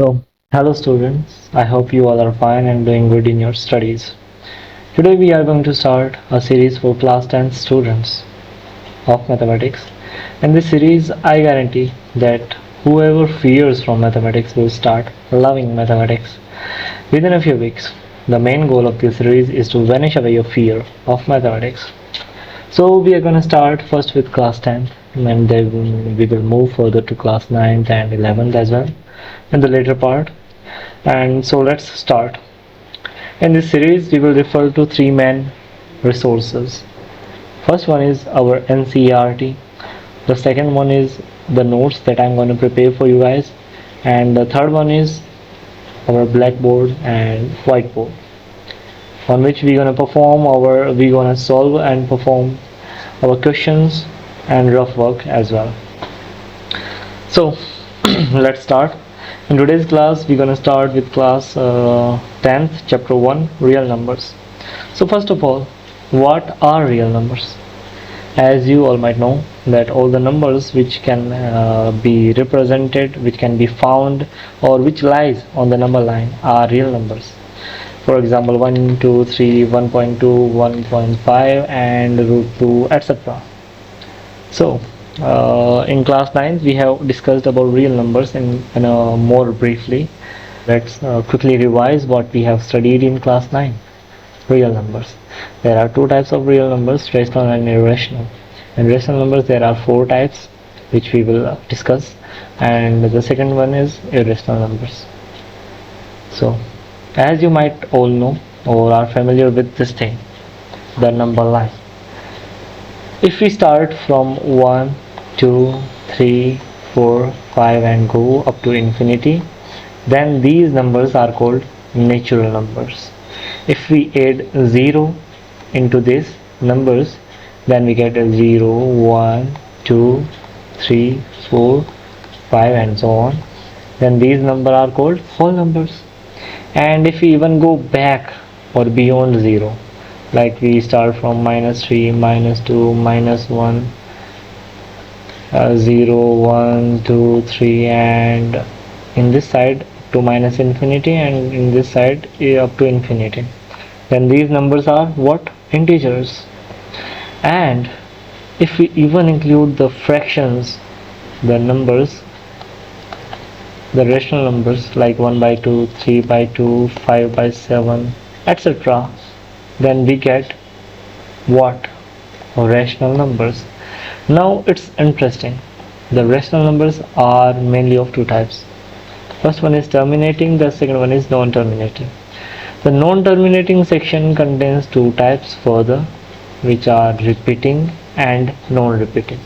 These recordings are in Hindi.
So, hello students, I hope you all are fine and doing good in your studies. Today we are going to start a series for class 10 students of mathematics. In this series, I guarantee that whoever fears from mathematics will start loving mathematics within a few weeks. The main goal of this series is to vanish away your fear of mathematics. So we are going to start first with class 10th and then we will move further to class 9th and 11th as well in the later part. And so let's start. In this series, we will refer to three main resources. First one is our NCERT. The second one is the notes that I'm going to prepare for you guys. And the third one is our blackboard and whiteboard on which we're gonna solve and perform our questions and rough work as well. So let's start. In today's class, we're gonna start with class 10th, chapter 1, real numbers. So first of all, what are real numbers? As you all might know, that all the numbers which can be represented, which can be found, or which lies on the number line are real numbers. For example, 1, 2, 3, 1.2, 1.5, and root 2, etc. So, in class 9 we have discussed about real numbers in more briefly. Let's quickly revise what we have studied in class 9. Real numbers. There are two types of real numbers, rational and irrational. In rational numbers there are four types which we will discuss, and the second one is irrational numbers. So, as you might all know or are familiar with this thing, the number line. If we start from 1, 2, 3, 4, 5 and go up to infinity, then these numbers are called natural numbers. If we add 0 into these numbers, then we get a 0, 1, 2, 3, 4, 5 and so on. Then these numbers are called whole numbers. And if we even go back or beyond 0, like we start from -3, -2, -1, 0, 1, 2, 3, and in this side to minus infinity, and in this side up to infinity, then these numbers are what? Integers. And if we even include the fractions, the numbers, the rational numbers like 1 by 2, 3 by 2, 5 by 7, etc., then we get what? Rational numbers. Now it's interesting. The rational numbers are mainly of two types. First one is terminating, the second one is non-terminating. The non-terminating section contains two types further, which are repeating and non-repeating.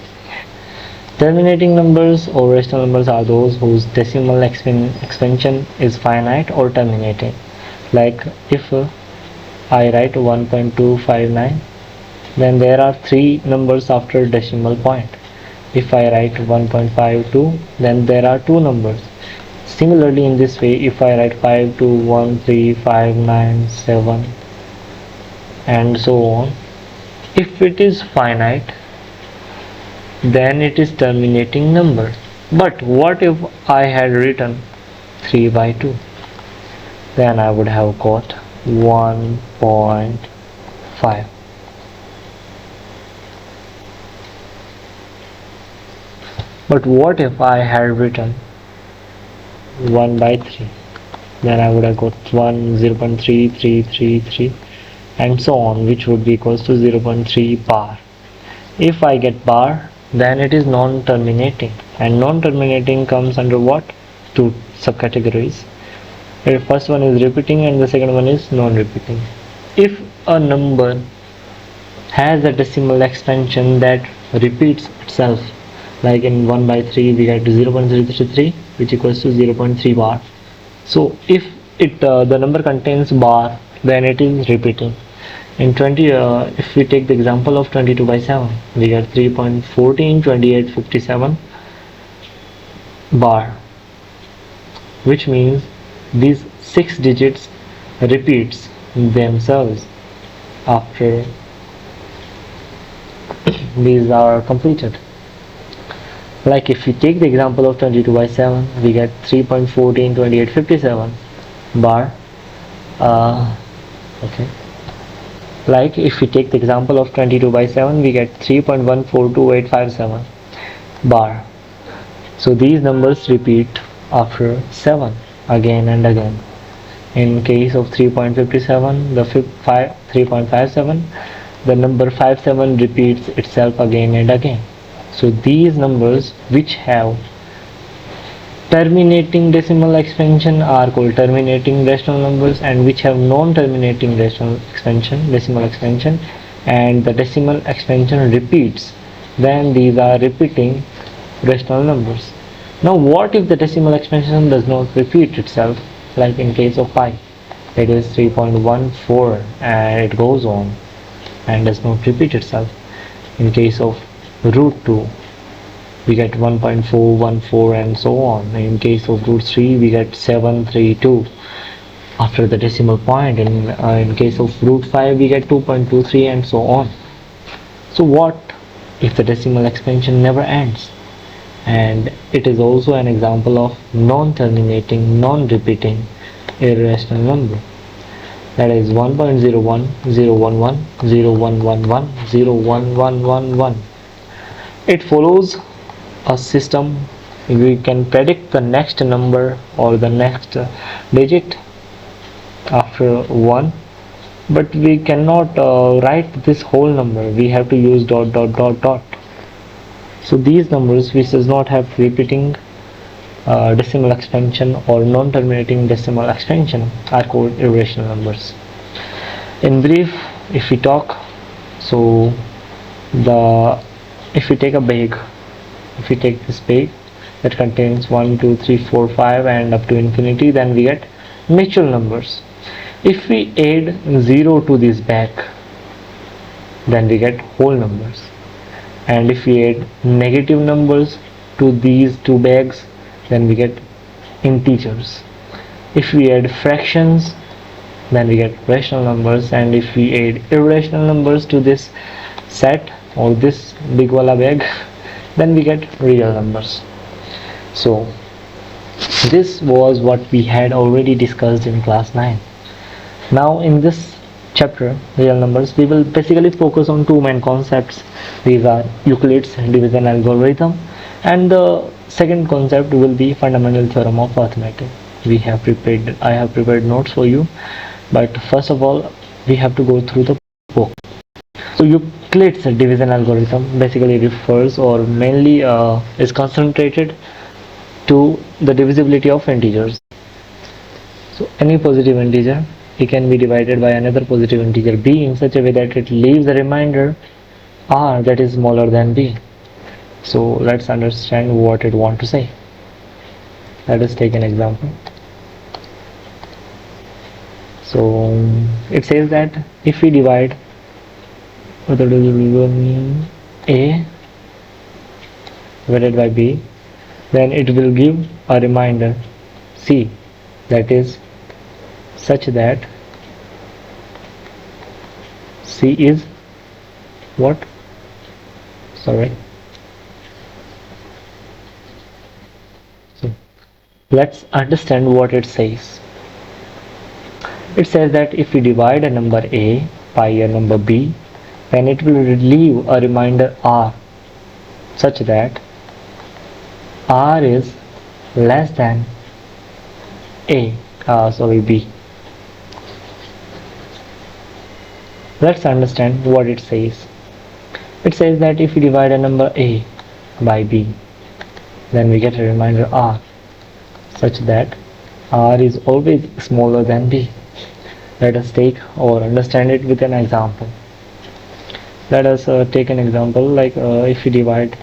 Terminating numbers or rational numbers are those whose decimal expansion is finite or terminating. Like if I write 1.259, then there are three numbers after decimal point. If I write 1.52, then there are two numbers. Similarly, in this way, if I write 5, 2, 1, 3, 5, 9, 7, and so on, if it is finite, then it is terminating number. But what if I had written 3 by 2? Then I would have got 1.5. But what if I had written 1 by 3? Then I would have got 1, 0.3333 and so on, which would be equals to 0.3 bar. If I get bar, then it is non-terminating, and non-terminating comes under what? Two subcategories. The first one is repeating and the second one is non-repeating. If a number has a decimal expansion that repeats itself, like in 1 by 3 we get 0.333, which equals to 0.3 bar. So if the number contains bar, then it is repeating. In 20, if we take the example of 22 by 7, we get 3.14, 28, 57 bar, which means these 6 digits repeats themselves after these are completed. Like if we take the example of 22 by 7, we get 3.142857 bar. Okay. Like if we take the example of 22 by 7, we get 3.142857 bar. So these numbers repeat after 7 again and again. In case of 3.57, the 3.57, the number 57 repeats itself again and again. So these numbers which have terminating decimal expansion are called terminating rational numbers, and which have non-terminating decimal expansion, and the decimal expansion repeats, then these are repeating rational numbers. Now what if the decimal expansion does not repeat itself, like in case of pi, it is 3.14 and it goes on and does not repeat itself. In case of root 2, we get 1.414 and so on. In case of root 3, we get 732 after the decimal point. In case of root 5, we get 2.23 and so on. So what if the decimal expansion never ends? And it is also an example of non-terminating, non-repeating irrational number. That is 1.01, 011, 0111, 01111. It follows a system. We can predict the next number or the next digit after 1, but we cannot write this whole number. We have to use dot dot dot dot. So these numbers which does not have repeating decimal expansion or non-terminating decimal expansion are called irrational numbers. In brief, if we talk, so if we take a bag, if we take this bag that contains 1, 2, 3, 4, 5 and up to infinity, then we get natural numbers. If we add 0 to this bag, then we get whole numbers. And if we add negative numbers to these two bags, then we get integers. If we add fractions, then we get rational numbers. And if we add irrational numbers to this set or this big wala bag, then we get real numbers. So this was what we had already discussed in class 9. Now in this chapter, real numbers, we will basically focus on two main concepts. These are Euclid's division algorithm, and the second concept will be fundamental theorem of arithmetic. I have prepared notes for you, but first of all we have to go through the book. So Euclid's division algorithm basically refers or mainly is concentrated to the divisibility of integers. So any positive integer, it can be divided by another positive integer b in such a way that it leaves a remainder r that is smaller than b. So let's understand what it wants to say. Let us take an example. So it says that if we divide a divided by b, then it will give a remainder c that is such that c is what? Sorry. So let's understand what it says. It says that if we divide a number a by a number b, then it will leave a remainder r such that r is less than b. Let's understand what it says. It says that if we divide a number a by b, then we get a remainder r such that r is always smaller than b. Let us take or understand it with an example. Let us take an example like if we divide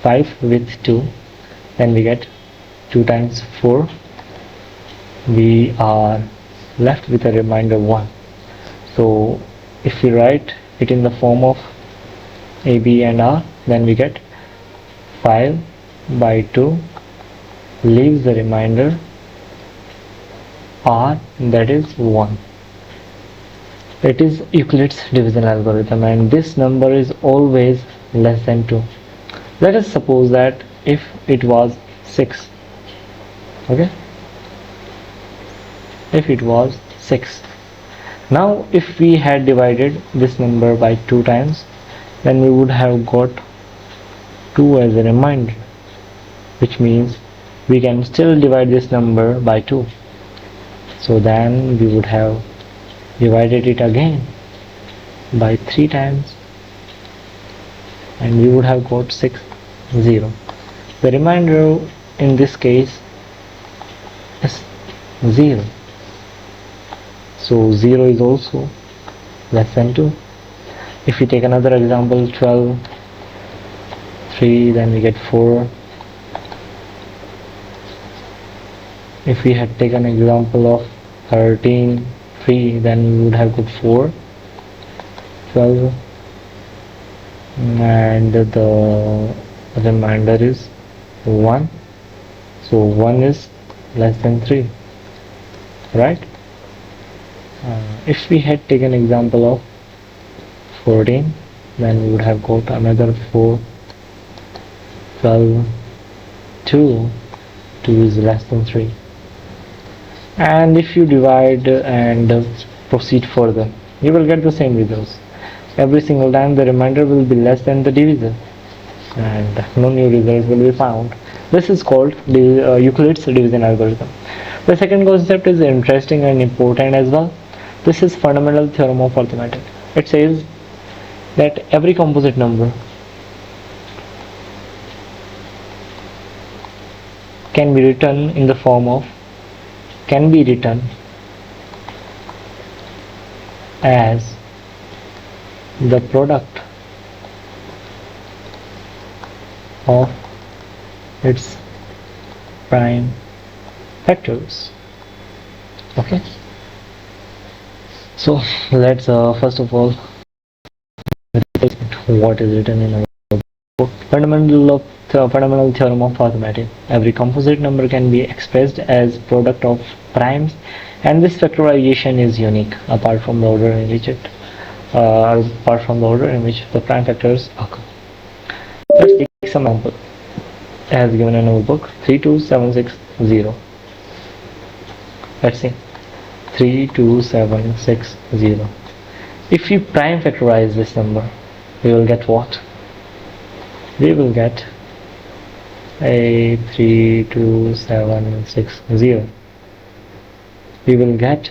5 with 2, then we get 2 times 4. We are left with a remainder 1. So if we write it in the form of a, b and r, then we get 5 by 2 leaves the remainder r, that is 1. It is Euclid's division algorithm, and this number is always less than 2. Let us suppose that if it was 6. Okay, if it was 6. Now if we had divided this number by 2 times, then we would have got 2 as a remainder, which means we can still divide this number by 2. So then we would have divided it again by 3 times, and we would have got 6, 0. The remainder in this case is 0. So 0 is also less than 2. If we take another example, 12, 3, then we get 4. If we had taken example of 13, 3, then we would have got 4, 12, and the remainder is 1. So 1 is less than 3, right? If we had taken example of 14, then we would have got another 4, 12, 2, 2 is less than 3. And if you divide and proceed further, you will get the same results. Every single time the remainder will be less than the divisor, and no new result will be found. This is called Euclid's division algorithm. The second concept is interesting and important as well. This is fundamental theorem of arithmetic. It says that every composite number can be written in the form of as the product of its prime factors. Okay, so let's first of all what is written in our book. Fundamental theorem of arithmetic. Every composite number can be expressed as product of primes, and this factorization is unique apart from the order in which the prime factors occur. Let's take some example as given in our book. 32760. Let's see, 32760. If we prime factorize this number, we will get what? We will get a 32760. We will get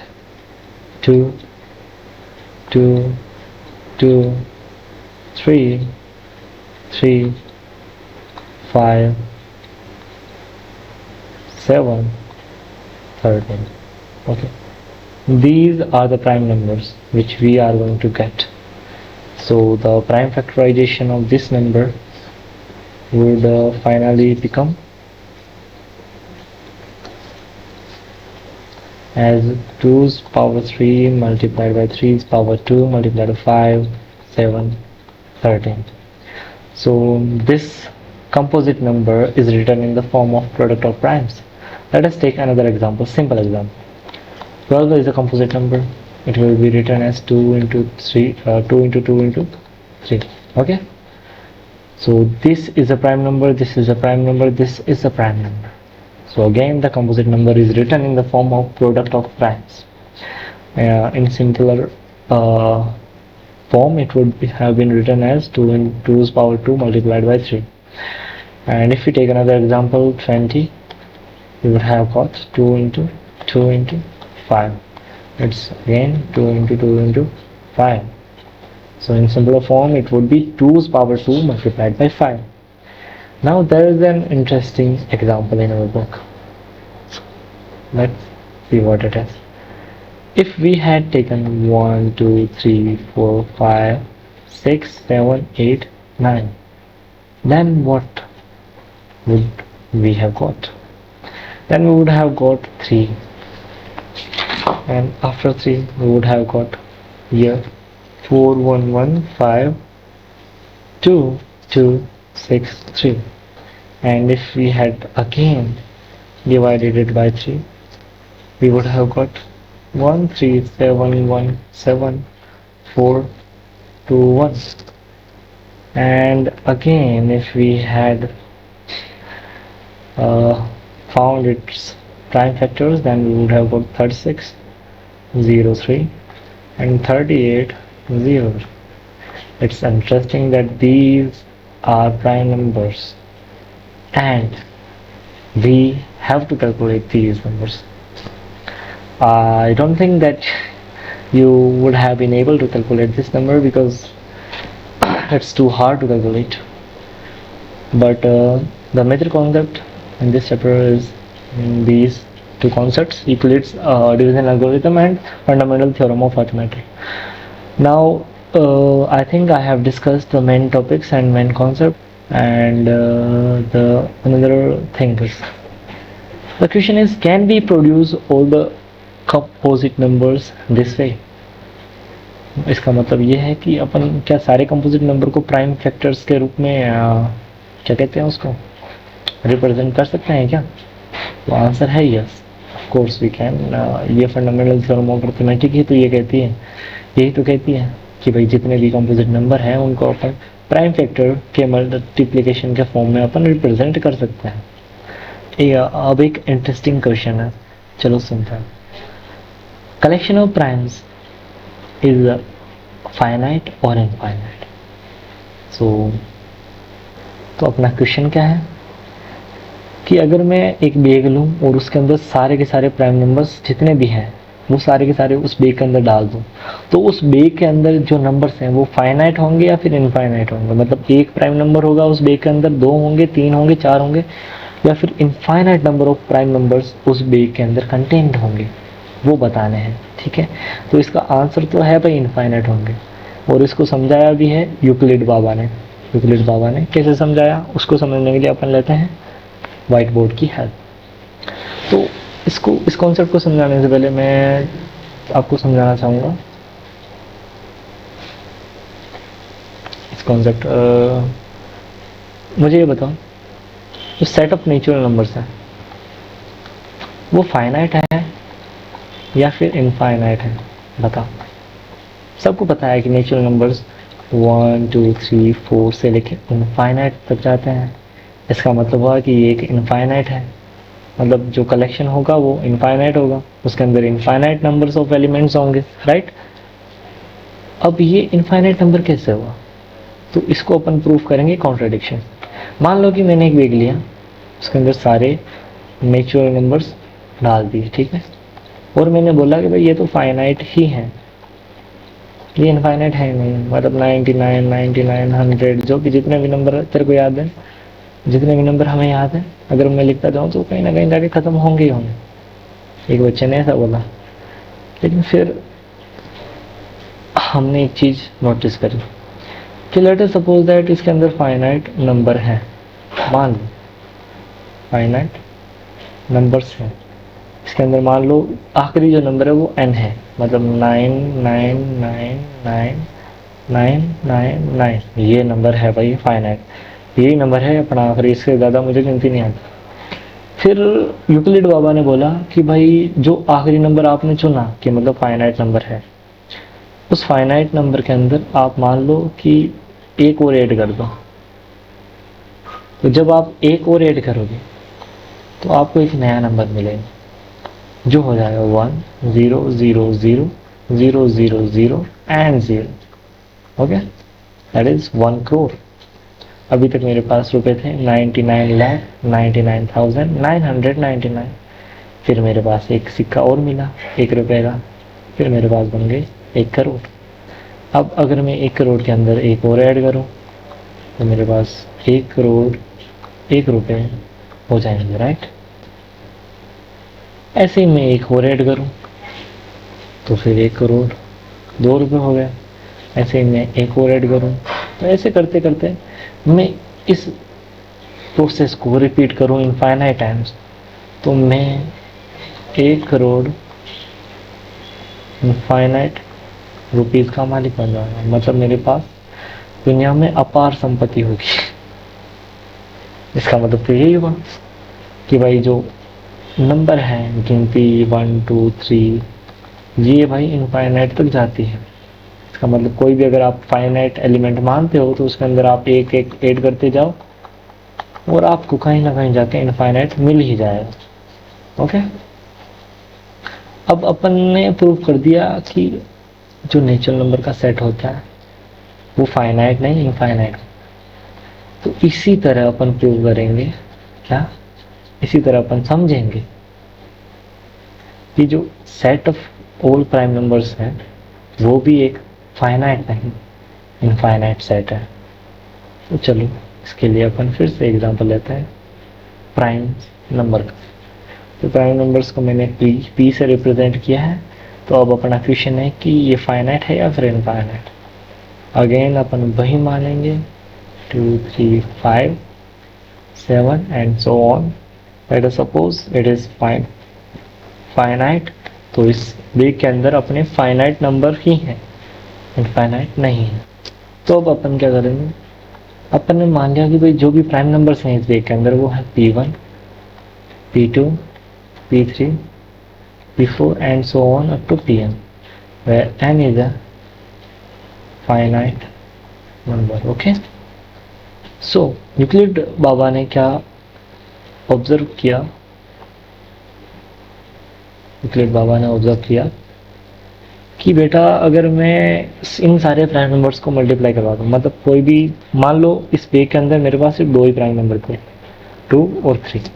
2, 2, 2, 3, 3, 5, 7, 13. Okay, these are the prime numbers which we are going to get. So the prime factorization of this number would finally become as 2's power 3 multiplied by 3's power 2 multiplied by 5, 7, 13. So this composite number is written in the form of product of primes. Let us take another example, simple example. 12 is a composite number. It will be written as 2 into 3, 2 into 2 into 3. Okay, so this is a prime number, this is a prime number, this is a prime number. So again the composite number is written in the form of product of primes. In simpler form, it would have been written as 2 into 2's power 2 multiplied by 3. And if we take another example, 20, we would have got 2 into 2 into 5. It's again 2 into 2 into 5. So in simpler form, it would be 2's power 2 multiplied by 5. Now there is an interesting example in our book. Let's see what it is. If we had taken 1, 2, 3, 4, 5, 6, 7, 8, 9, then what would we have got? Then we would have got 3, and after 3 we would have got here 4, 1, 1, 5, 2, 2, 6, 3. And if we had again divided it by 3, we would have got 1, 3, 7, 1, 7, 4, 2, 1. And again if we had found its prime factors, then we would have got 36, 0, 3 and 38, 0. It's interesting that these are prime numbers and we have to calculate these numbers. I don't think that you would have been able to calculate this number because it's too hard to calculate. But the major concept in this chapter is these two concepts: Euclid's division algorithm and fundamental theorem of arithmetic. Now I think I have discussed the main topics and main concept, and the another thing is the question is, can we produce all the composite numbers this way? इसका मतलब ये है कि अपन क्या सारे कंपोजिट नंबर को प्राइम फैक्टर्स के रूप में क्या कहते हैं उसको रिप्रेजेंट कर सकते हैं क्या? तो आंसर है yes, of course we can. ये फंडामेंटल थ्योरम ऑफ अरिथमेटिक ही तो ये कहती है, यही तो कहती है कि भाई जितने भी कंपोजिट नंबर हैं उनको अपन प्राइम फैक्टर के मल्टीप्लिकेशन के फॉर्म में अपन रिप्रेजेंट कर सकते हैं। अब एक इंटरेस्टिंग क्वेश्चन है, चलो सुनते हैं। Collection of primes is finite और इनफाइनाइट? तो अपना क्वेश्चन क्या है कि अगर मैं एक बेग लूं और उसके अंदर सारे के सारे प्राइम नंबर्स जितने भी हैं वो सारे के सारे उस बेग के अंदर डाल दूं, तो उस बेग के अंदर जो नंबर्स हैं वो फाइनाइट होंगे या फिर इनफाइनाइट होंगे? मतलब एक प्राइम नंबर होगा उस बेग के अंदर, दो होंगे, तीन होंगे, चार होंगे, या फिर infinite number of prime numbers उस बेग के अंदर कंटेंट होंगे, वो बताने हैं। ठीक है, तो इसका आंसर तो है भाई इनफाइनाइट होंगे, और इसको समझाया भी है यूक्लिड बाबा ने। यूक्लिड बाबा ने कैसे समझाया, उसको समझने के लिए अपन लेते हैं व्हाइट बोर्ड की हेल्प। तो इस कॉन्सेप्ट को समझाने से पहले मैं आपको समझाना चाहूँगा इस कॉन्सेप्ट। मुझे ये बताओ, जो सेट ऑफ नेचुरल नंबर्स है वो फाइनाइट है या फिर इनफाइनाइट है? बताओ। सबको पता है कि नेचुरल नंबर्स 1 2 3 4 से लेके इनफाइनाइट तक जाते हैं। इसका मतलब हुआ कि ये एक इनफाइनाइट है, मतलब जो कलेक्शन होगा वो इनफाइनाइट होगा, उसके अंदर इनफाइनाइट नंबर्स ऑफ एलिमेंट्स होंगे, राइट? अब ये इनफाइनाइट नंबर कैसे हुआ? तो इसको अपन प्रूफ करेंगे कॉन्ट्रडिक्शन। मान लो कि मैंने एक बेग लिया, उसके अंदर सारे नेचुरल नंबर्स डाल दिए, ठीक है, और मैंने बोला कि भाई ये तो फाइनाइट ही है, ये इनफाइनाइट है नहीं। मतलब 99 99 100 जो भी जितने भी नंबर तेरे को याद है, जितने भी नंबर हमें याद है, अगर मैं लिखता जाऊँ तो कहीं ना कहीं जाके ख़त्म होंगे ही होंगे। एक बच्चे ने ऐसा बोला। लेकिन फिर हमने एक चीज़ नोटिस करी कि लेट अस सपोज दैट इसके अंदर फाइनाइट नंबर है, मान लो फाइनाइट नंबर्स हैं इसके अंदर, मान लो आखिरी जो नंबर है वो n है, मतलब 9999999 ये नंबर है भाई फाइनाइट, यही नंबर है अपना आखिरी, इससे ज़्यादा मुझे गिनती नहीं आती। फिर यूक्लिड बाबा ने बोला कि भाई जो आखिरी नंबर आपने चुना कि मतलब फाइनाइट नंबर है, उस फाइनाइट नंबर के अंदर आप मान लो कि एक और ऐड कर दो। तो जब आप एक और ऐड करोगे तो आपको एक नया नंबर मिलेगा जो हो जाएगा 1 0 0 0 0 0 0 and 0। Okay, that is 1 crore. अभी तक मेरे पास रुपए थे 99,99,999। फिर मेरे पास एक सिक्का और मिला 1 रुपए का, फिर मेरे पास बन गए 1 करोड़। अब अगर मैं 1 करोड़ के अंदर एक और ऐड करूं तो मेरे पास 1 करोड़ 1 रुपए हो जाएंगे, राइट? ऐसे ही मैं एक और ऐड करूं तो फिर 1 करोड़ 2 रुपए हो गए। ऐसे ही मैं एक और ऐड करूं, तो ऐसे करते करते मैं इस प्रोसेस को रिपीट करूं इनफाइनाइट टाइम्स, तो मैं 1 करोड़ इनफाइनाइट रुपीस का मालिक बन जाऊंगा। मतलब मेरे पास दुनिया में अपार संपत्ति होगी। इसका मतलब तो यही हुआ कि भाई जो नंबर है गिनती 1 2 3 ये भाई इनफाइनाइट तक जाती है। इसका मतलब कोई भी अगर आप फाइनाइट एलिमेंट मानते हो तो उसके अंदर आप एक एक ऐड करते जाओ और आपको कहीं ना कहीं जाके इनफाइनाइट मिल ही जाएगा। ओके, अब अपन ने प्रूव कर दिया कि जो नेचुरल नंबर का सेट होता है वो फाइनाइट नहीं इनफाइनाइट। तो इसी तरह अपन प्रूव करेंगे, क्या इसी तरह अपन समझेंगे कि जो set of all prime numbers है वो भी एक फाइनाइट नहीं इनफाइनाइट सेट है। तो चलो इसके लिए अपन फिर से एग्जांपल लेते हैं प्राइम नंबर का। तो प्राइम नंबर्स को मैंने पी से रिप्रेजेंट किया है। तो अब अपना क्वेश्चन है कि ये फाइनाइट है या फिर इनफाइनाइट। अगेन अपन वही मानेंगे 2 3 5 7 and so on. Late us suppose it is finite. तो इस वेग के अंदर अपने फाइनाइट नंबर ही हैं, इनफाइनाइट नहीं है। तो अब अपन क्या करेंगे, अपन ने मान लिया कि भाई जो भी प्राइम नंबर्स हैं इस वेग के अंदर वो है P1 P2 P3 P4 and so on up to Pn, where n is a finite number. Okay, so Euclid बाबा ने क्या ऑब्जर्व किया, यूक्लिड बाबा ने ऑब्जर्व किया कि बेटा अगर मैं इन सारे प्राइम नंबर्स को मल्टीप्लाई करवा दूँ, मतलब कोई भी, मान लो इस वेग के अंदर मेरे पास सिर्फ दो ही प्राइम नंबर थे 2 और 3।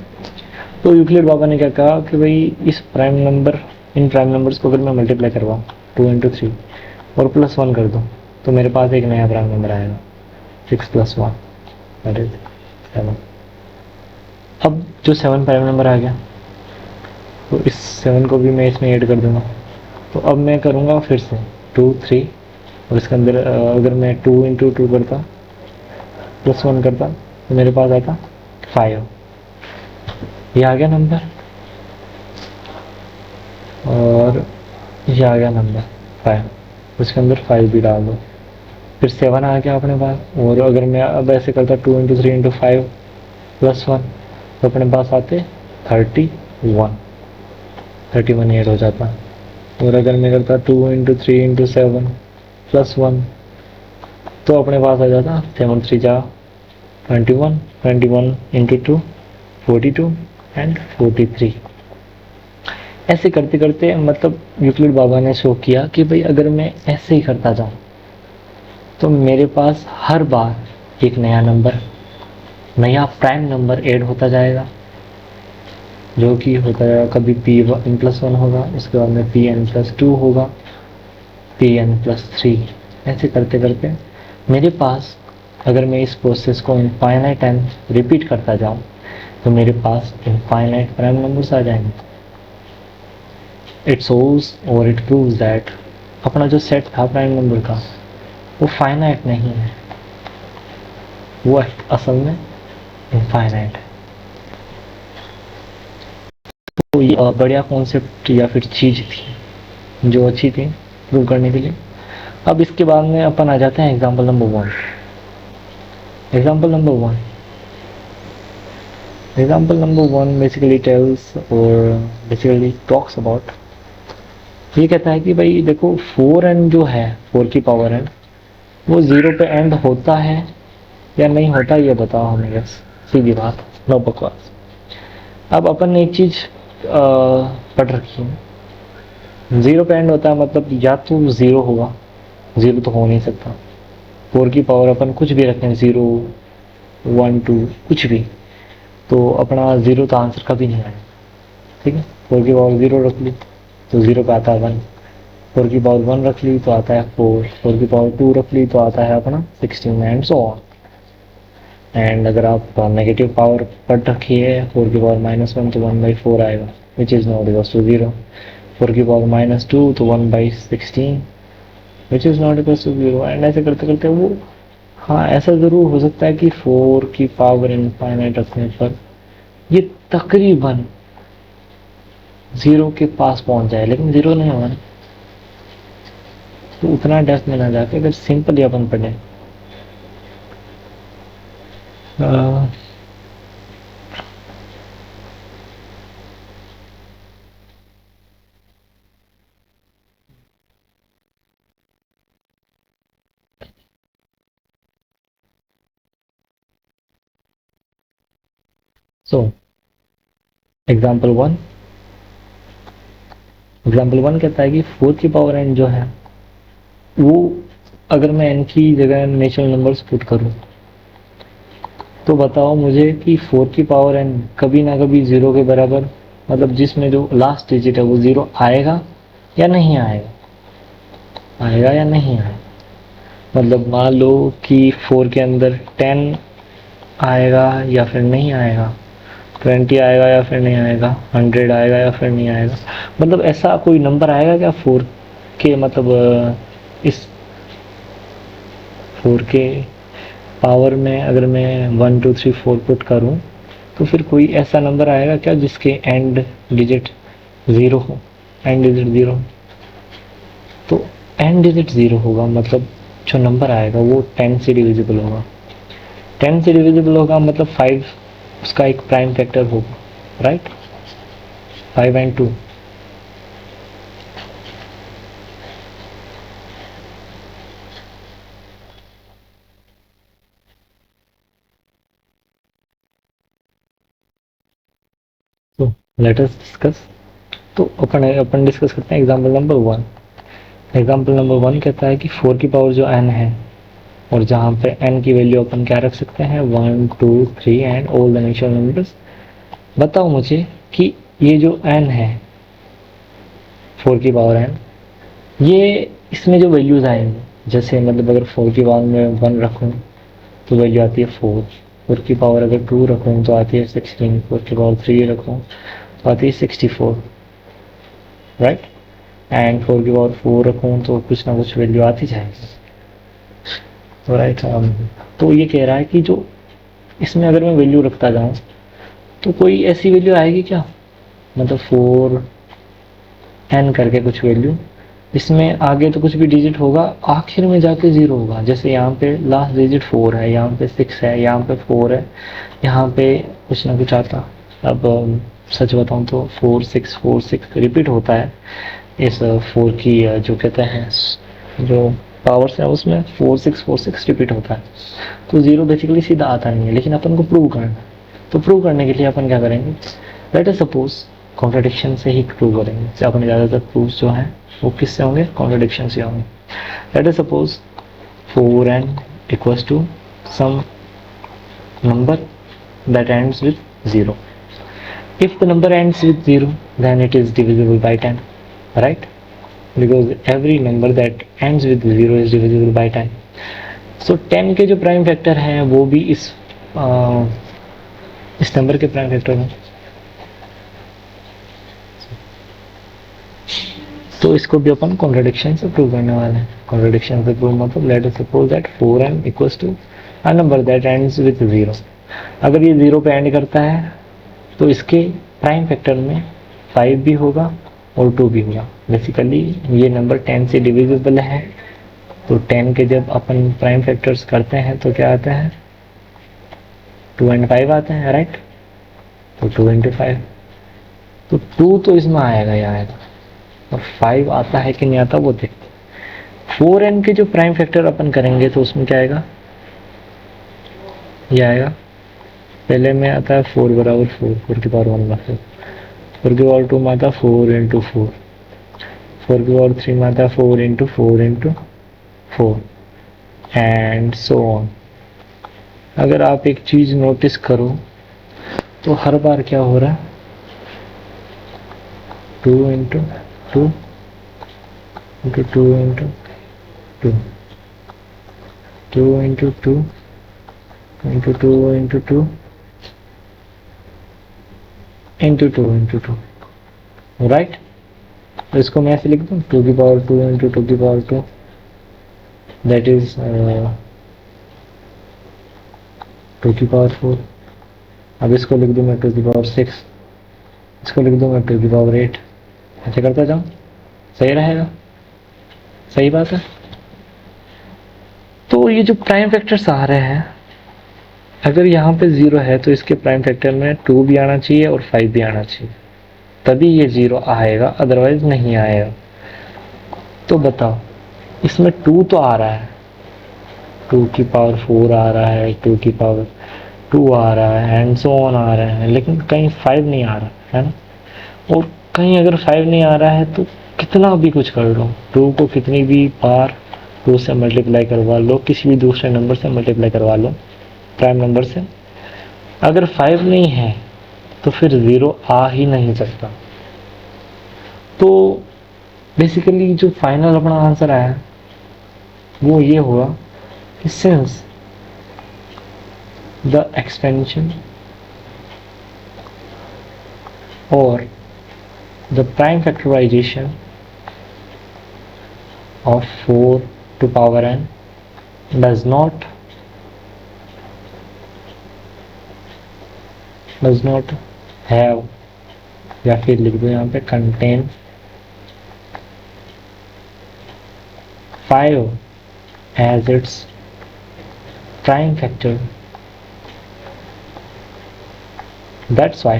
तो यूक्लिड बाबा ने क्या कहा कि भाई इस प्राइम नंबर, इन प्राइम नंबर्स को अगर मैं मल्टीप्लाई करवाऊँ 2 इंटू 3 और +1 कर दूँ तो मेरे पास एक नया प्राइम नंबर आएगा 6 + 1 दैट इज 7। अब जो 7 प्राइम नंबर आ गया तो इस 7 को भी मैं इसमें ऐड कर दूंगा। तो अब मैं करूँगा फिर से 2 3 और इसके अंदर अगर मैं 2 इंटू 2 करता +1 करता तो मेरे पास आता 5। ये आ गया नंबर और ये आ गया नंबर 5। उसके अंदर 5 भी डाल दो, फिर 7 आ गया अपने पास। और अगर मैं अब ऐसे करता 2 इंटू 3 इंटू 5 +1 तो अपने पास आते 31 ऐड हो जाता। और अगर मैं करता 2 इंटू 3 इंटू 7 +1 तो अपने पास आ जाता 7 3 जा 21, 21 इंटू 2 42 एंड 43। ऐसे करते करते मतलब यूक्लिड बाबा ने शो किया कि भाई अगर मैं ऐसे ही करता जाऊँ तो मेरे पास हर बार एक नया नंबर, नया प्राइम नंबर ऐड होता जाएगा, जो कि होता जाएगा कभी Pn+1 होगा, उसके बाद में Pn+2 होगा, Pn+3। ऐसे करते करते मेरे पास, अगर मैं इस प्रोसेस को इनफाइनाइट टाइम रिपीट करता जाऊँ तो मेरे पास इनफाइनाइट प्राइम नंबर्स आ जाएंगे। इट शोज और इट प्रूव्स दैट अपना जो सेट था प्राइम नंबर का वो फाइनाइट नहीं है, वो असल में इनफाइनाइट है। तो ये बढ़िया कॉन्सेप्ट या फिर चीज़ थी जो अच्छी थी प्रूव करने के लिए। अब इसके बाद में अपन आ जाते हैं example number 1। Example number 1, example number 1 basically tells और बेसिकली टॉक्स अबाउट, ये कहता है कि भाई देखो 4n जो है 4 की पावर n वो 0 पे एंड होता है या नहीं होता, ये बताओ हमें। बस सीधी बात, नो बकवास। अब अपन ने एक चीज़ पढ़ रखी है, 0 पे एंड होता है मतलब या तो 0 होगा, 0 तो हो नहीं सकता। 4 की पावर अपन कुछ भी रखें 0 1 2 कुछ भी, तो अपना 0 तो आंसर कभी नहीं आएगा। ठीक है, 4 की पावर 0 रख ली तो 0 पे आता है 1, 4 की पावर 1 रख ली तो आता है 4, 4 की पावर 2 रख ली तो आता है अपना 16 एंड सो ऑन। एंड अगर आप नेगेटिव पावर पढ़ रखी है 4 की पावर -1 तो 1/4 आएगा which is not equal to 0। 4 की पावर -2 तो 1/16 which is not equal to 0। And ऐसे करते करते वो, हाँ ऐसा ज़रूर हो सकता है कि 4 की पावर इनफाइनाइट रखने पर ये तकरीबन 0 के पास पहुंच जाए, लेकिन 0 नहीं होगा। तो उतना डेप्थ में ना जाके अगर सिंपल अपन पढ़े, सो एग्जाम्पल 1 कहता है कि 4 की पावर n जो है वो अगर मैं n की जगह नेचुरल नंबर्स पुट करूं तो बताओ मुझे कि 4 की पावर n कभी ना कभी 0 के बराबर, मतलब जिसमें जो लास्ट डिजिट है वो 0 आएगा या नहीं आएगा, आएगा या नहीं आएगा। मतलब मान लो कि 4 के अंदर 10 आएगा या फिर नहीं आएगा, 20 आएगा या फिर नहीं आएगा, 100 आएगा या फिर नहीं आएगा। मतलब ऐसा कोई नंबर आएगा क्या 4 के, मतलब इस 4 के पावर में अगर मैं 1 2 3 4 पुट करूं तो फिर कोई ऐसा नंबर आएगा क्या जिसके एंड डिजिट 0 हो, एंड डिजिट 0। तो एंड डिजिट 0 होगा, मतलब जो नंबर आएगा वो 10 से डिविजिबल होगा। 10 से डिविजिबल होगा मतलब 5 उसका एक प्राइम फैक्टर होगा, राइट। 5 एंड 2। तो लेट अस डिस्कस। तो अपन डिस्कस करते हैं एग्जांपल नंबर 1। एग्जांपल नंबर 1 कहता है कि 4 की पावर जो n है, और जहाँ पे n की वैल्यू अपन क्या रख सकते हैं 1 2 3 and all the natural numbers. बताओ मुझे कि ये जो n है 4 की पावर n, ये इसमें जो वैल्यूज आएंगी, जैसे मतलब अगर 4 की पावर में 1 रखूँ तो वैल्यू आती है 4। 4 की पावर अगर 2 रखूँ तो आती है 16। 4 की पावर 3 रखूँ तो आती है 64, राइट। एंड 4 की पावर 4 रखूँ तो कुछ ना कुछ वैल्यू आती जाएगी, तो राइट। तो ये कह रहा है कि जो इसमें अगर मैं वैल्यू रखता जाऊँ तो कोई ऐसी वैल्यू आएगी क्या, मतलब 4n करके कुछ वैल्यू, इसमें आगे तो कुछ भी डिजिट होगा, आखिर में जाके 0 होगा। जैसे यहाँ पे लास्ट डिजिट 4 है, यहाँ पे 6 है, यहाँ पे 4 है, यहाँ पे कुछ ना कुछ आता। अब सच बताऊँ तो 4 6 रिपीट होता है इस 4 की जो कहते हैं जो पावर्स है उसमें 4 6 रिपीट होता है। तो 0 बेसिकली सीधा आता नहीं है, लेकिन अपन को प्रूव करना है। तो प्रूव करने के लिए अपन क्या करेंगे, लेट अस सपोज कॉन्ट्रडिक्शन से ही प्रूव करेंगे। जैसे अपने ज़्यादातर प्रूफ जो हैं वो किससे होंगे, कॉन्ट्रडिक्शन से होंगे। Let us suppose 4n equals to some number that ends with 0. If the number ends with 0, then it is divisible by 10, right? Because every number that ends with 0 is divisible by 10. So 10 के जो प्राइम फैक्टर हैं वो भी इस नंबर के प्राइम फैक्टर हैं। तो इसको भी अपन कॉन्ट्रडिक्शन से प्रूव करने वाले हैं। कॉन्ट्रडिक्शन से प्रूव मतलब let us suppose that 4n equals to a number that ends with 0। अगर ये 0 पे एंड करता है तो इसके प्राइम फैक्टर में 5 भी होगा और 2 भी होगा। बेसिकली ये नंबर 10 से डिविजिबल है, तो 10 के जब अपन प्राइम फैक्टर्स करते हैं तो क्या आता है 2 एंड 5 आते हैं, राइट। तो 2 इंटू 5, तो 2 तो इसमें आएगा ही आएगा, और 5 आता है कि नहीं आता वो देख। 4n के जो प्राइम फैक्टर अपन करेंगे तो उसमें क्या आएगा, ये आएगा। पहले में आता है 4 बराबर 4, 4 की पावर 1 बराबर 4 की पावर 2 में आता है 4 इंटू 4, 4 की पावर 3 में आता है 4 into 4 into 4 and so on. अगर आप एक चीज़ नोटिस करो तो हर बार क्या हो रहा है 2 into 2 into 2 into 2, 2 into 2 into 2 into 2 into 2 into 2, right. तो इसको मैं ऐसे लिख दूँ 2 की पावर 2 इंटू 2 की पावर 2, दैट इज 2 की पावर 4। अब इसको लिख दूँ मैं 2 की पावर 6, इसको लिख दूँ मैं 2 की पावर 8। ऐसे करता जाऊँ, सही रहेगा, सही बात है। तो ये जो प्राइम फैक्टर्स आ रहे हैं, अगर यहाँ पे 0 है तो इसके प्राइम फैक्टर में 2 भी आना चाहिए और 5 भी आना चाहिए, तभी ये 0 आएगा, अदरवाइज नहीं आएगा। तो बताओ इसमें 2 तो आ रहा है, 2 की पावर 4 आ रहा है, 2 की पावर 2 आ रहा है एंड सो ऑन आ रहा है, लेकिन कहीं 5 नहीं आ रहा है ना। और कहीं अगर 5 नहीं आ रहा है तो कितना भी कुछ कर लो, 2 को कितनी भी बार 2 से मल्टीप्लाई करवा लो, किसी भी दूसरे नंबर से मल्टीप्लाई करवा लो, प्राइम नंबर से, अगर 5 नहीं है तो फिर 0 आ ही नहीं सकता। तो बेसिकली जो फाइनल अपना आंसर आया वो ये हुआ कि सिंस द एक्सपेंशन और the prime factorization of 4 to power n does not have, या फिर लिख दो यहाँ पे contain 5 as its prime factor. That's why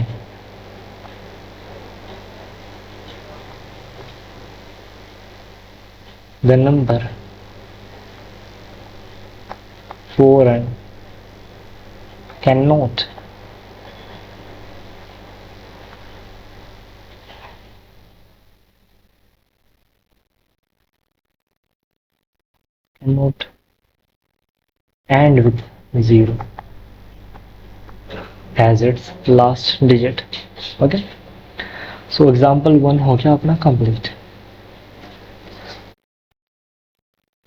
the number 4n cannot end with 0 as its last digit. Okay, so example 1 हो गया अपना complete.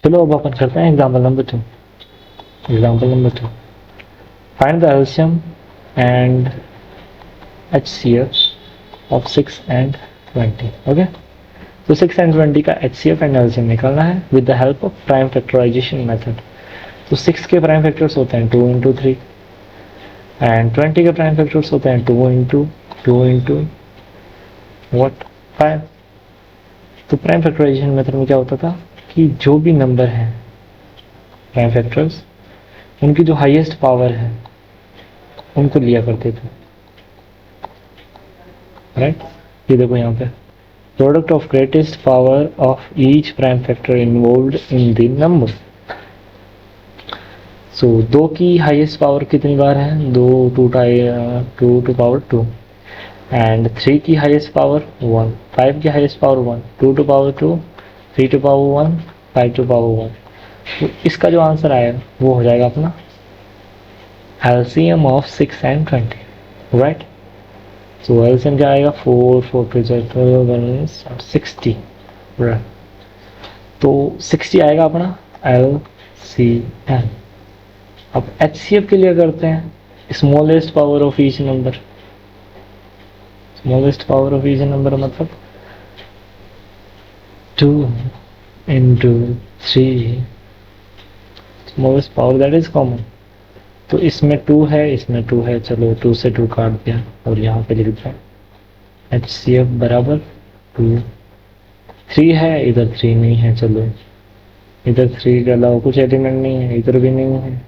चलो अब अपन करते हैं example number 2. Example number 2, find the LCM and HCF of 6 and 20. Okay, तो 6 and 20 का HCF एंड एलसीएम निकालना है with the help of prime factorisation method. तो 6 के प्राइम फैक्टर्स होते हैं 2 into 3 एंड 20 के प्राइम फैक्टर्स होते हैं 2 into what 5. तो प्राइम फैक्टराइजेशन मेथड में क्या होता था कि जो भी नंबर है प्राइम फैक्टर्स, उनकी जो हाईएस्ट पावर है उनको लिया करते थे, राइट. ये देखो यहाँ पे product of greatest power of each prime factor involved in the number. So 2 की हाईएस्ट पावर कितनी बार है, 2 टू पावर 2 एंड 3 की हाईएस्ट पावर 1, 5 की highest power 1, 2 to power 2, 3 to power 1, 5 to power 1. तो इसका जो आंसर आएगा वो हो जाएगा अपना LCM of 6 and 20, right. So LCM क्या आएगा 4 60, राइट. तो 60 आएगा अपना एलसीएम. अब एचसीएफ के लिए करते हैं smallest power of each number. Smallest power of each number मतलब 2 into 3 smallest power that is common. तो इसमें 2 है, इसमें 2 है, चलो 2 से 2 काट दिया और यहाँ पे लिख दिया HCF बराबर 2. 3 है, इधर 3 नहीं है, चलो इधर 3 के अलावा कुछ एलिमेंट नहीं है, इधर भी नहीं है,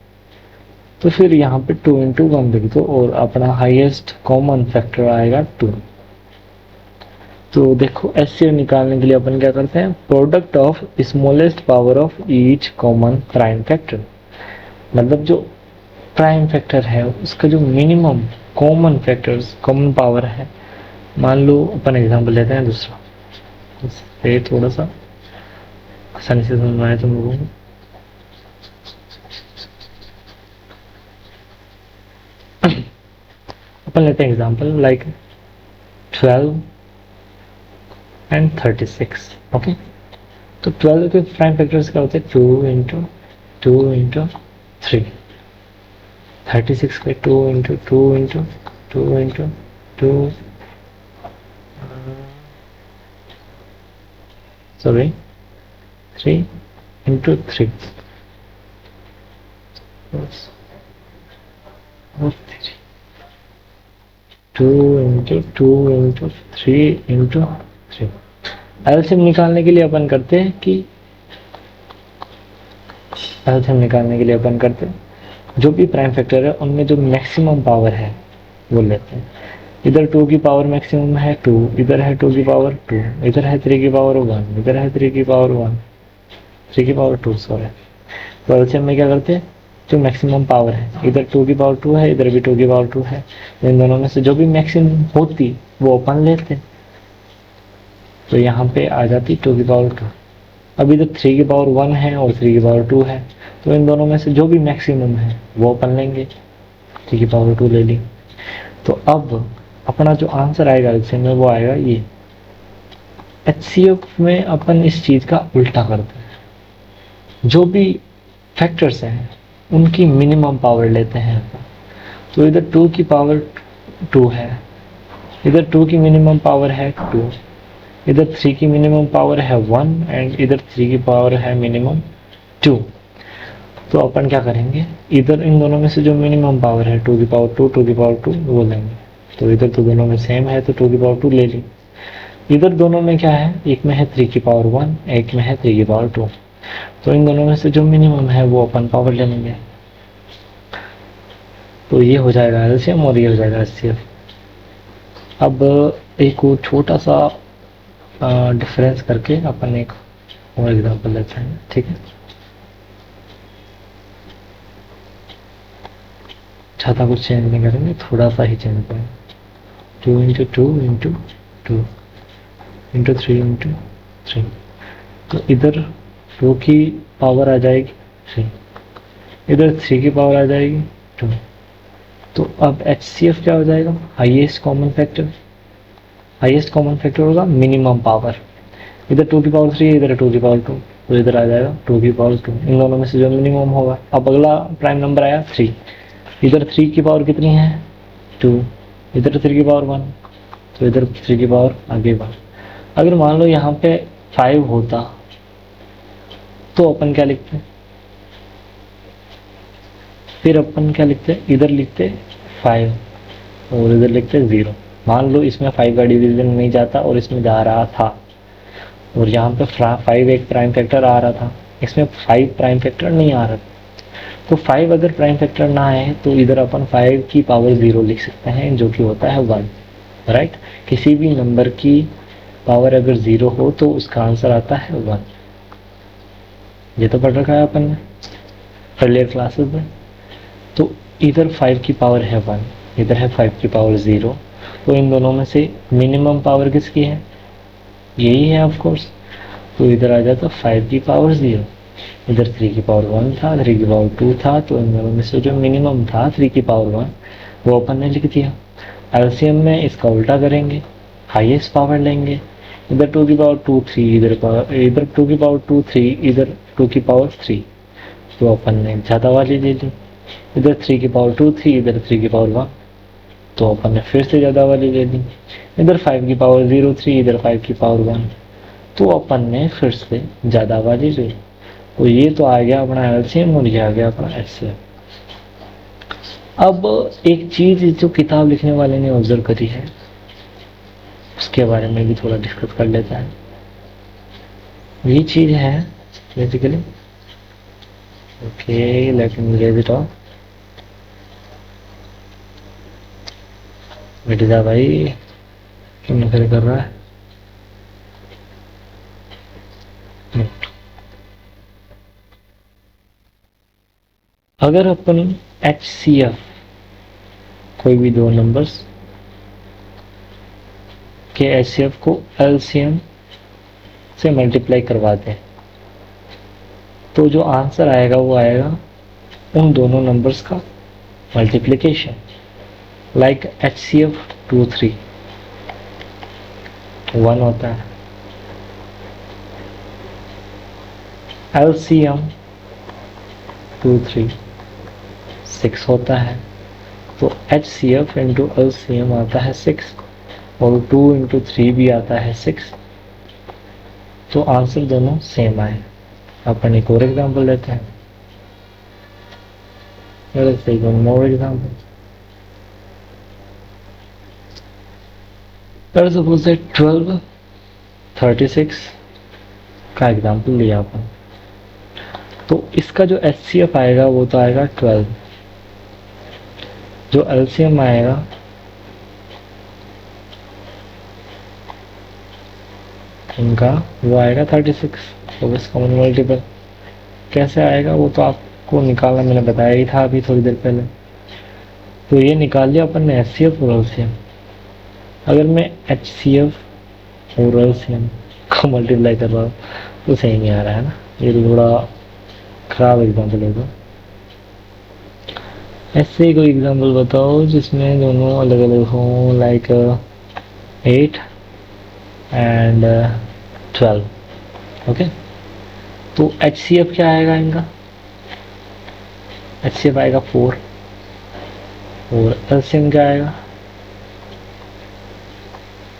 तो फिर यहाँ पे 2 into 1 लिख दो और अपना हाईएस्ट कॉमन फैक्टर आएगा 2. तो देखो HCF निकालने के लिए अपन क्या करते हैं, product of smallest power of each common prime factor, मतलब जो प्राइम फैक्टर है उसका जो minimum common factors common power है. मान लो अपन एग्जांपल लेते हैं दूसरा, इससे थोड़ा सा आसानी से समझ में आए तुम लोगों को. अपन लेते हैं एग्जांपल लाइक 12 and 36. ओके, तो 12 के प्राइम फैक्टर्स क्या होते हैं 2 into 3. 36 के 2 into 2 sorry 3 into 3 2 into 3 into 3. LCM निकालने के लिए अपन करते हैं कि जो भी प्राइम फैक्टर है उनमें जो मैक्सिमम पावर है वो लेते हैं. इधर 2 की पावर मैक्सिमम है 2, इधर है 2 की पावर 2, इधर है 3 की पावर 1, इधर है 3 की पावर 2 सॉरी. तो एलसीएम में क्या करते हैं जो मैक्सिमम पावर है, इधर 2 की पावर 2 है, इधर भी 2 की पावर 2 है, तो इन दोनों में से जो भी मैक्सिमम होती वो अपन लेते, तो यहाँ पे आ जाती 2 की पावर 2। अब इधर 3 की पावर 1 है और 3 की पावर 2 है, तो इन दोनों में से जो भी मैक्सिमम है वो अपन लेंगे, 3 की पावर 2 ले ली। तो अब अपना जो आंसर आएगा एलसीएम में वो आएगा ये। एचसीएफ में अपन इस चीज का उल्टा करते हैं, जो भी फैक्टर्स हैं उनकी मिनिमम पावर लेते हैं अपन। तो इधर 2 की पावर 2 है, इधर 2 की मिनिमम पावर है 2, इधर 3 की मिनिमम पावर है 1 एंड इधर 3 की पावर है मिनिमम 2। तो अपन क्या करेंगे, इधर इन दोनों में से जो मिनिमम पावर है 2 की पावर 2, 2 की पावर 2 वो लेंगे। तो इधर तो दोनों में सेम है तो 2 की पावर 2 ले ली। इधर दोनों में क्या है, एक में है 3 की पावर 1, एक में है 3 की पावर 2, तो इन दोनों में से जो मिनिमम है वो अपन पावर ले लेंगे। तो ये हो जाएगा एलसीएम और ये हो जाएगा एचसीएफ। अब एक वो छोटा सा डिफरेंस करके अपन एक और एग्जांपल लेते हैं, ठीक है। ज़्यादा कुछ चेंज नहीं करेंगे, थोड़ा सा ही चेंज करेंगे। 2 इंटू 2 इंटू 2 इंटू 3 इंटू 3, तो इधर 2 की पावर आ जाएगी 3, इधर 3 की पावर आ जाएगी 2। तो अब एचसीएफ क्या हो जाएगा, highest common factor. Highest common factor होगा मिनिमम पावर, इधर 2 की पावर 3 इधर 2 की पावर 2, तो इधर आ जाएगा 2 की पावर 2। इन दोनों में से जो मिनिमम होगा, अब अगला प्राइम नंबर आया 3, इधर 3 की पावर कितनी है 2, इधर 3 की पावर 1, तो इधर 3 की पावर आगे 1। अगर मान लो यहाँ पे 5 होता तो अपन क्या लिखते, फिर अपन क्या लिखते, इधर लिखते 5 और इधर लिखते 0। मान लो इसमें 5 का डिवीजन नहीं जाता और इसमें जा रहा था, और यहाँ पे 5 एक प्राइम फैक्टर आ रहा था, इसमें 5 प्राइम फैक्टर नहीं आ रहा था। तो 5 अगर प्राइम फैक्टर ना आए तो इधर अपन 5 की पावर 0 लिख सकते हैं, जो कि होता है 1, राइट। किसी भी नंबर की पावर अगर 0 हो तो उसका आंसर आता है 1। ये तो पढ़ रखा है अपन ने अर्लियर क्लासेस में। तो इधर 5 की पावर है 1, इधर है 5 की पावर 0, तो इन दोनों में से मिनिमम पावर किसकी है, यही है ऑफ कोर्स। तो इधर आ जाता 5 की पावर 0, इधर 3 की पावर 1 था, 3 की पावर 2 था, तो इन दोनों में से जो मिनिमम था 3 की पावर 1 वो अपन ने लिख दिया। एलसीएम में इसका उल्टा करेंगे, हाईएस्ट पावर लेंगे, इधर 2 की पावर 2 3, इधर 2 की पावर 2 3, इधर 2 की पावर 3, तो अपन ने ज़्यादा वाली ले ली। इधर 3 की पावर 2 थी, इधर 3 की पावर 1, तो अपन ने फिर से ज़्यादा वाली ले ली। इधर 5 की पावर 0 3, इधर 5 की पावर 1, तो अपन ने फिर से ज़्यादा वाली ले ली। तो ये तो आ गया अपना एलसीएम और ये आ गया अपना एचसीएफ। अब एक चीज़ जो किताब लिखने वाले ने ऑब्जर्व करी है उसके बारे में भी थोड़ा डिस्कस कर लेता है। ये चीज़ है basically, okay let me raise it off. बेटे जा भाई, क्यों नखरे कर रहा है। अगर अपन एचसीएफ कोई भी दो नंबर्स के एचसीएफ को एलसीएम से मल्टीप्लाई करवाते हैं तो जो आंसर आएगा वो आएगा उन दोनों नंबर्स का मल्टीप्लिकेशन, लाइक एचसीएफ 2 3 1 होता है, एलसीएम 2 3 6 होता है। तो एचसीएफ इंटू एलसीएम आता है 6 और 2 इंटू 3 भी आता है 6, तो आंसर दोनों सेम आए। अपन एक और एग्जांपल लेते हैं, let's take one more example. Let's suppose that 12 36 का एग्जांपल लिया अपन, तो इसका जो एचसीएफ आएगा वो तो आएगा 12, जो एलसीएम आएगा इनका वो आएगा 36, तो बस कॉमन मल्टीपल कैसे आएगा वो तो आप को निकालना मैंने बताया ही था अभी थोड़ी देर पहले। तो ये निकाल लिया अपन ने HCF और LCM। अगर मैं HCF और LCM को मल्टीप्लाई कर रहा हूँ तो सही नहीं आ रहा है ना, ये तो थोड़ा खराब एग्जाम्पल है। तो ऐसे कोई एग्जाम्पल बताओ जिसमें दोनों अलग अलग हों, लाइक 8 एंड 12। ओके, तो HCF क्या आएगा इनका? HCF आएगा 4 और LCM क्या आएगा?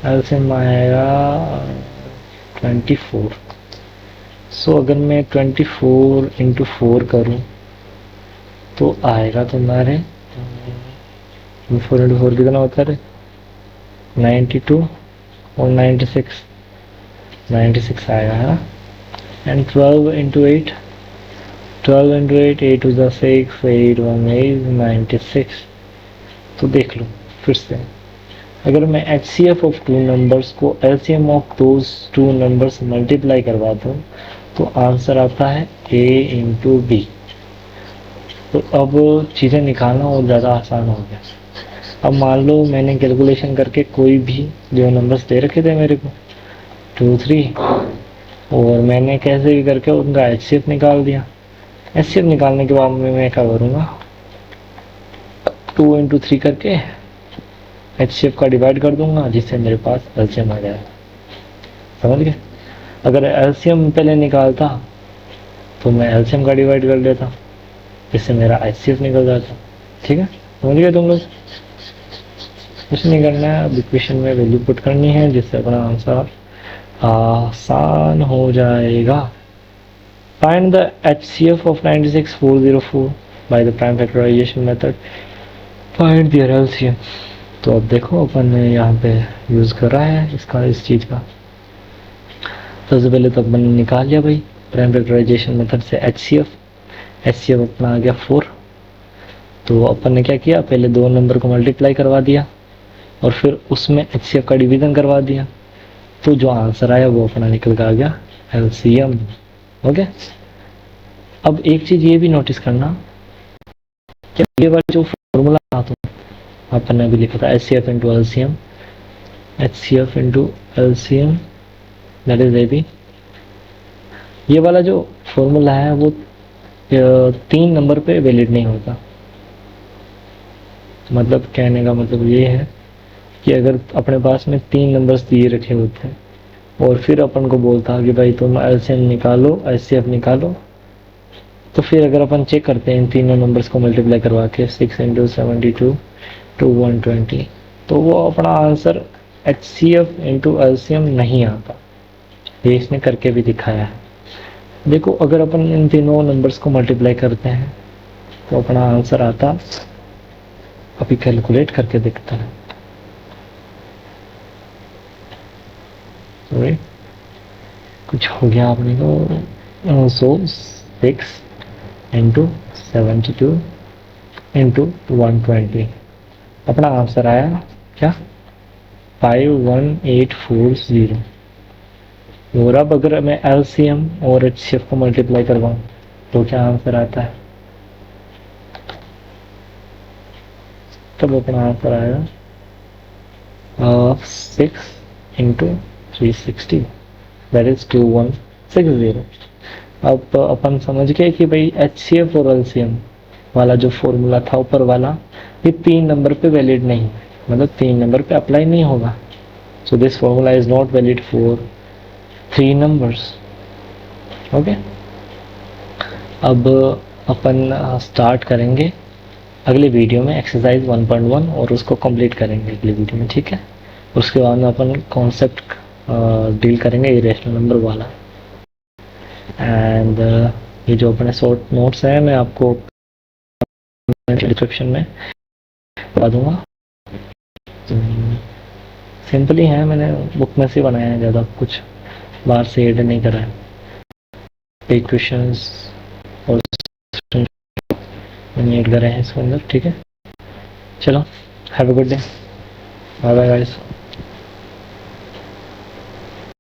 LCM आएगा 24। सो अगर मैं 24 इंटू 4 करूँ तो आएगा तुम्हारे 4 इंटू 4 कितना होता है? 92 और 96 आएगा है ना। And 12 into 8, 8 to the 6, 8 1 8 96। तो देख लो फिर से, अगर मैं HCF ऑफ टू नंबर्स को LCM of those two numbers multiply करवा दूँ तो आंसर आता है A इंटू B। तो अब चीज़ें निकालना और ज़्यादा आसान हो गया। अब मान लो मैंने कैलकुलेशन करके कोई भी जो नंबर्स दे रखे थे मेरे को 2 3, और मैंने कैसे भी करके उनका HCF निकाल दिया। HCF निकालने के बाद मैं क्या करूँगा, 2 इंटू 3 करके HCF का डिवाइड कर दूंगा जिससे मेरे पास LCM आ जाएगा। समझ गए? अगर LCM पहले निकालता तो मैं LCM का डिवाइड कर लेता, इससे मेरा HCF निकल जाता। ठीक है, समझ गए तुम लोग? कुछ नहीं करना है, अब इक्वेशन में वैल्यू पुट करनी है जिससे अपना आंसर आसान हो जाएगा। Find the HCF of 96404 by the prime factorisation method, find their LCM। तो अब देखो अपन ने यहाँ पे यूज़ करा है इसका, इस चीज़ का। सबसे पहले तो अपन ने निकाल लिया भाई प्राइम फैक्टराइजेशन मेथड से HCF अपना आ गया 4। तो अपन ने क्या किया, पहले दो नंबर को मल्टीप्लाई करवा दिया और फिर उसमें HCF का डिवीज़न करवा दिया, तो जो आंसर आया वो अपना निकल कर आ गया LCM। ओके, अब एक चीज़ ये भी नोटिस करना कि ये वाला जो फॉर्मूला था तो अपन ने अभी लिखा था HCF into LCM, HCF into LCM that is AB। ये वाला जो फॉर्मूला है वो 3 नंबर पे वैलिड नहीं होता। मतलब कहने का मतलब ये है कि अगर अपने पास में 3 नंबर्स दिए रखे होते हैं और फिर अपन को बोलता कि भाई तुम LCM निकालो, HCF निकालो, तो फिर अगर अपन चेक करते हैं इन तीनों नंबर्स को मल्टीप्लाई करवा के 6 इंटू 72 टू 120, तो वो अपना आंसर HCF इंटू LCM नहीं आता। ये इसने करके भी दिखाया है। देखो अगर अपन इन तीनों नंबर्स को मल्टीप्लाई करते हैं तो अपना आंसर आता, अभी कैलकुलेट करके देखता है। सॉरी, कुछ हो गया अपने को। सो 6 इंटू 72 इंटू 120, अपना आंसर आया क्या, 51840। और अब अगर मैं LCM और HCF को मल्टीप्लाई करवाऊँ तो क्या आंसर आता है, तब अपना आंसर आएगा 6 इंटू 360 दैट इज 2160। अब अपन समझ गए कि भाई HCF और LCM वाला जो फॉर्मूला था ऊपर वाला, ये 3 नंबर पे वैलिड नहीं है, मतलब 3 नंबर पे अप्लाई नहीं होगा। So this formula is not valid for 3 numbers. Okay, अब अपन स्टार्ट करेंगे अगले वीडियो में एक्सरसाइज 1.1 और उसको कंप्लीट करेंगे अगले वीडियो में। ठीक है, उसके बाद में अपन कॉन्सेप्ट डील करेंगे इरेशनल नंबर वाला। एंड ये जो अपने शॉर्ट नोट्स हैं मैं आपको डिस्क्रिप्शन में बता दूंगा। सिंपली है, मैंने बुक में से बनाया है, ज़्यादा कुछ बाहर से एड नहीं करा है। एक क्वेश्चंस और मैंने एड करे हैं इसके अंदर। ठीक है, चलो have a good day, bye bye guys.